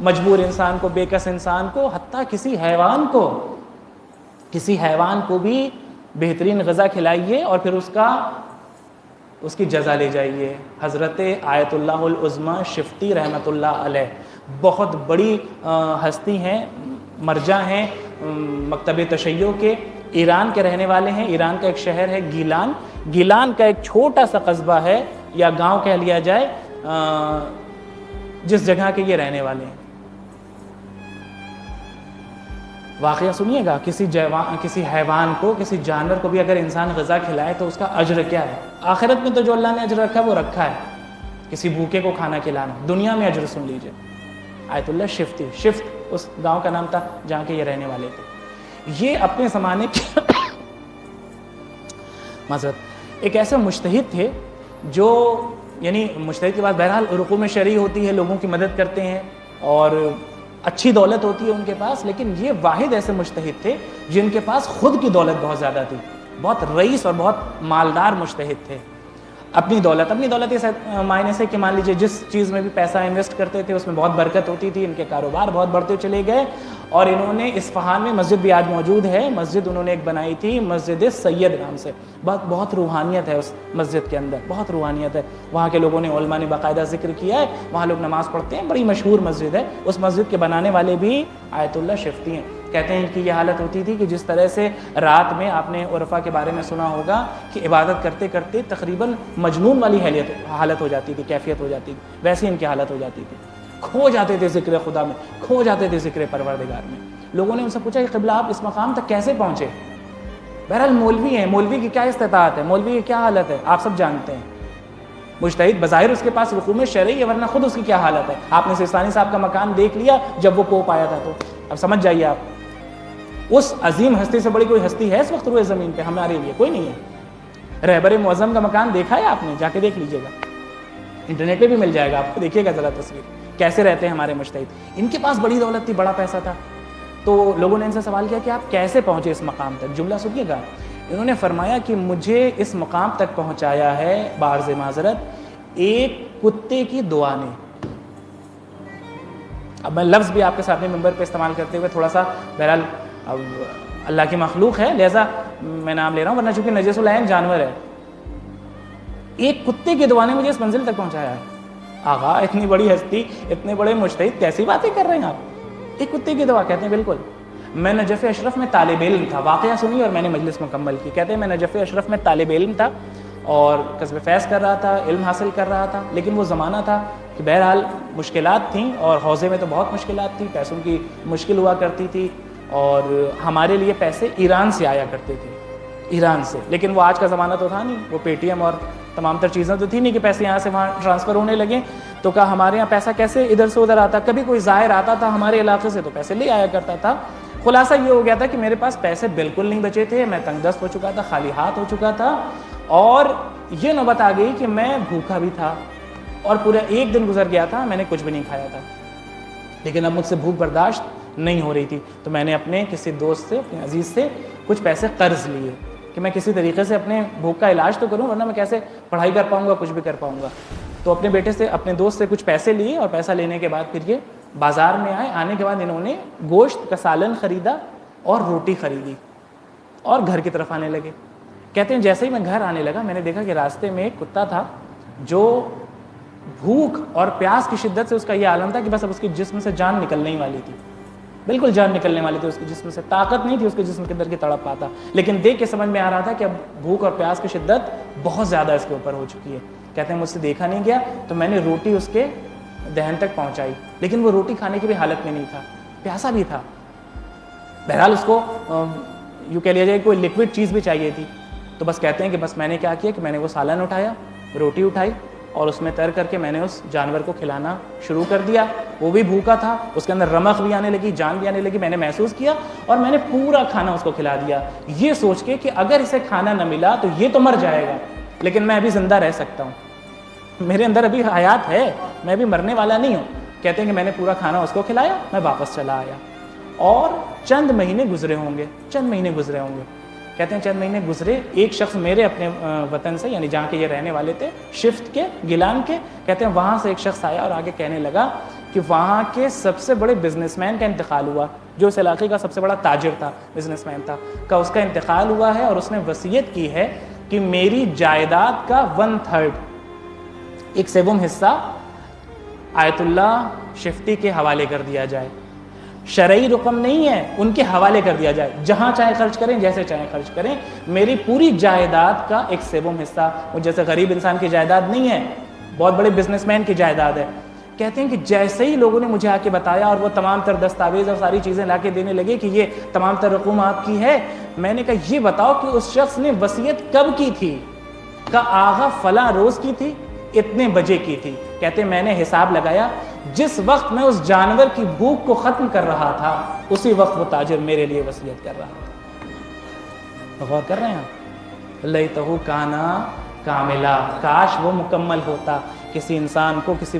مجبور انسان کو، بے کس انسان کو، حتیٰ کسی حیوان کو بھی بہترین غذا کھلائیے اور پھر اس کی جزا لے جائیے۔ حضرت آیت اللہ العظمی شفتی رحمۃ اللہ علیہ بہت بڑی ہستی ہیں، مرجع ہیں مکتب تشیع کے، ایران کے رہنے والے ہیں۔ ایران کا ایک شہر ہے گیلان کا ایک چھوٹا سا قصبہ ہے یا گاؤں کہہ لیا جائے، جس جگہ کے یہ رہنے والے ہیں۔ واقعہ سنیے گا، کسی حیوان کو، کسی جانور کو بھی اگر انسان غذا کھلائے تو اس کا اجر کیا ہے۔ آخرت میں تو جو اللہ نے اجر رکھا ہے وہ رکھا ہے، کسی بھوکے کو کھانا کھلانا۔ دنیا میں اجر سن لیجئے، آیت اللہ شفت اس گاؤں کا نام تھا جہاں کے یہ رہنے والے تھے۔ یہ اپنے زمانے کے معذرت ایک ایسے مجتہد تھے جو، یعنی مجتہد کے بعد بہرحال رقوم شرعی ہوتی ہے، لوگوں کی مدد کرتے ہیں اور اچھی دولت ہوتی ہے ان کے پاس، لیکن یہ واحد ایسے مجتہد تھے جن کے پاس خود کی دولت بہت زیادہ تھی، بہت رئیس اور بہت مالدار مجتہد تھے۔ اپنی دولت اس معنی سے کہ مان لیجیے جس چیز میں بھی پیسہ انویسٹ کرتے تھے اس میں بہت برکت ہوتی تھی، ان کے کاروبار بہت بڑھتے چلے گئے۔ اور انہوں نے اصفہان میں مسجد بھی آج موجود ہے، مسجد انہوں نے ایک بنائی تھی مسجد سید نام سے، بہت روحانیت ہے اس مسجد کے اندر، بہت روحانیت ہے۔ وہاں کے لوگوں نے، علماء نے باقاعدہ ذکر کیا ہے، وہاں لوگ نماز پڑھتے ہیں، بڑی مشہور مسجد ہے۔ اس مسجد کے بنانے والے بھی آیت اللہ شفتی ہیں۔ کہتے ہیں کہ یہ حالت ہوتی تھی کہ جس طرح سے رات میں آپ نے عرفہ کے بارے میں سنا ہوگا کہ عبادت کرتے کرتے تقریباً مجنون والی حالت ہو جاتی تھی، کیفیت ہو جاتی تھی، ویسی ان کی حالت ہو جاتی تھی، کھو جاتے تھے ذکر خدا میں، کھو جاتے تھے ذکر پروردگار میں۔ لوگوں نے ان سے پوچھا کہ قبلہ آپ اس مقام تک کیسے پہنچے؟ بہرحال مولوی ہیں، مولوی کی کیا استطاعت ہے، مولوی کی کیا حالت ہے، آپ سب جانتے ہیں۔ مجتہد بظاہر اس کے پاس رقوم شرعی ہے، ورنہ خود اس کی کیا حالت ہے۔ آپ نے سستانی صاحب کا مکان دیکھ لیا جب وہ پوپ آیا تھا، تو اب سمجھ جائیے آپ، اس عظیم ہستی سے بڑی کوئی ہستی ہے اس وقت روئے زمین پہ؟ ہمارے لیے کوئی نہیں ہے۔ رہبر معظم کا مکان دیکھا ہے آپ نے؟ جا کے دیکھ لیجئے گا، انٹرنیٹ پہ بھی مل جائے گا آپ کو، دیکھیے گا ذرا تصویر کیسے رہتے ہیں ہمارے مجتہد۔ ان کے پاس بڑی دولت تھی، بڑا پیسہ تھا، تو لوگوں نے ان سے سوال کیا کہ آپ کیسے پہنچے اس مقام تک؟ جملہ سنیے گا، انہوں نے فرمایا کہ مجھے اس مقام تک پہنچایا ہے بعرض معذرت ایک کتے کی دعا نے۔ اب میں لفظ بھی آپ کے سامنے ممبر پہ استعمال کرتے ہوئے تھوڑا سا، بہرحال اب اللہ کی مخلوق ہے لہذا میں نام لے رہا ہوں، ورنہ چونکہ نجس العین جانور ہے۔ ایک کتے کی دعا نے مجھے اس منزل تک پہنچایا ہے۔ آغا اتنی بڑی ہستی، اتنے بڑے مجتہد، کیسی باتیں کر رہے ہیں آپ؟ ایک کتے کی دعا؟ کہتے ہیں بالکل۔ میں نجف اشرف میں طالب علم تھا، واقعہ سنی اور میں نے مجلس مکمل کی۔ کہتے ہیں میں نجف اشرف میں طالب علم تھا اور قصب فیض کر رہا تھا، علم حاصل کر رہا تھا، لیکن وہ زمانہ تھا کہ بہرحال مشکلات تھیں اور حوزے میں تو بہت مشکلات تھیں، پیسوں کی مشکل ہوا کرتی تھی، اور ہمارے لیے پیسے ایران سے آیا کرتے تھے، ایران سے۔ لیکن وہ آج کا زمانہ تو تھا نہیں، وہ پے ٹی ایم اور تمام تر چیزیں تو تھی نہیں کہ پیسے یہاں سے وہاں ٹرانسفر ہونے لگے۔ تو کہا ہمارے یہاں پیسہ کیسے ادھر سے ادھر آتا؟ کبھی کوئی زائر آتا تھا ہمارے علاقے سے تو پیسے لے آیا کرتا تھا۔ خلاصہ یہ ہو گیا تھا کہ میرے پاس پیسے بالکل نہیں بچے تھے، میں تنگ دست ہو چکا تھا، خالی ہاتھ ہو چکا تھا، اور یہ نوبت آ گئی کہ میں بھوکا بھی تھا اور پورا ایک دن گزر گیا تھا، میں نے کچھ بھی نہیں کھایا تھا، لیکن اب مجھ سے بھوک برداشت نہیں ہو رہی تھی۔ تو میں نے اپنے کسی دوست سے، اپنے عزیز سے کچھ پیسے قرض لیے کہ میں کسی طریقے سے اپنے بھوک کا علاج تو کروں، ورنہ میں کیسے پڑھائی کر پاؤں گا، کچھ بھی کر پاؤں گا۔ تو اپنے بیٹے سے، اپنے دوست سے کچھ پیسے لیے، اور پیسہ لینے کے بعد پھر یہ بازار میں آئے۔ آنے کے بعد انہوں نے گوشت کا سالن خریدا اور روٹی خریدی اور گھر کی طرف آنے لگے۔ کہتے ہیں جیسے ہی میں گھر آنے لگا، میں نے دیکھا کہ راستے میں ایک کتا تھا جو بھوک اور پیاس کی شدت سے اس کا یہ عالم تھا کہ بس اب اس کے جسم سے جان نکلنے ہی والی تھی، بالکل جان نکلنے والی تھی اس کے جسم سے، طاقت نہیں تھی اس کے جسم کے اندر کی تڑپ پاتا، لیکن دیکھ کے سمجھ میں آ رہا تھا کہ اب بھوک اور پیاس کی شدت بہت زیادہ اس کے اوپر ہو چکی ہے۔ کہتے ہیں مجھ سے دیکھا نہیں گیا، تو میں نے روٹی اس کے دہن تک پہنچائی، لیکن وہ روٹی کھانے کی بھی حالت میں نہیں تھا، پیاسا بھی تھا۔ بہرحال اس کو یوں کہہ لیا جائے کوئی لیکوڈ چیز بھی چاہیے تھی، تو بس کہتے ہیں کہ بس میں نے کیا کیا کہ میں نے وہ سالن اٹھایا، روٹی اٹھائی اور اس میں تر کر کے میں نے اس جانور کو کھلانا شروع کر دیا۔ وہ بھی بھوکا تھا، اس کے اندر رمق بھی آنے لگی، جان بھی آنے لگی، میں نے محسوس کیا، اور میں نے پورا کھانا اس کو کھلا دیا، یہ سوچ کے کہ اگر اسے کھانا نہ ملا تو یہ تو مر جائے گا، لیکن میں ابھی زندہ رہ سکتا ہوں، میرے اندر ابھی حیات ہے، میں ابھی مرنے والا نہیں ہوں۔ کہتے ہیں کہ میں نے پورا کھانا اس کو کھلایا، میں واپس چلا آیا، اور چند مہینے گزرے ہوں گے، کہتے ہیں چند مہینے گزرے، ایک شخص میرے اپنے وطن سے، یعنی جہاں کے یہ رہنے والے تھے، شفت کے، گیلان کے، کہتے ہیں وہاں سے ایک شخص آیا اور آگے کہنے لگا کہ وہاں کے سب سے بڑے بزنس مین کا انتقال ہوا, جو اس علاقے کا سب سے بڑا تاجر تھا, بزنس مین تھا, اس کا انتقال ہوا ہے, اور اس نے وصیت کی ہے کہ میری جائیداد کا 1/3 ایک سوم حصہ آیت اللہ شفتی کے حوالے کر دیا جائے. شرعی رقم نہیں ہے, ان کے حوالے کر دیا جائے, جہاں چاہے خرچ کریں, جیسے چاہیں خرچ کریں, میری پوری جائیداد کا ایک سوم حصہ, وہ جیسے غریب انسان کی جائیداد نہیں ہے, بہت بڑے بزنس مین کی جائیداد ہے. کہتے ہیں کہ جیسے ہی لوگوں نے مجھے آ کے بتایا اور وہ تمام تر دستاویز اور ساری چیزیں لا کے دینے لگے کہ یہ تمام تر رقوم آپ کی ہے, میں نے کہا یہ بتاؤ کہ اس شخص نے وصیت کب کی تھی؟ کہا آغا فلاں روز کی تھی, اتنے بجے کی تھی. کہتے ہیں میں نے حساب لگایا, جس وقت میں اس جانور کی بھوک کو ختم کر رہا تھا اسی وقت وہ تاجر میرے لیے وصیت کر رہا تھا. غور کر رہے ہیں آپ؟ لیتہ کانا کاملا, کاش وہ مکمل ہوتا, کسی انسان کو کسی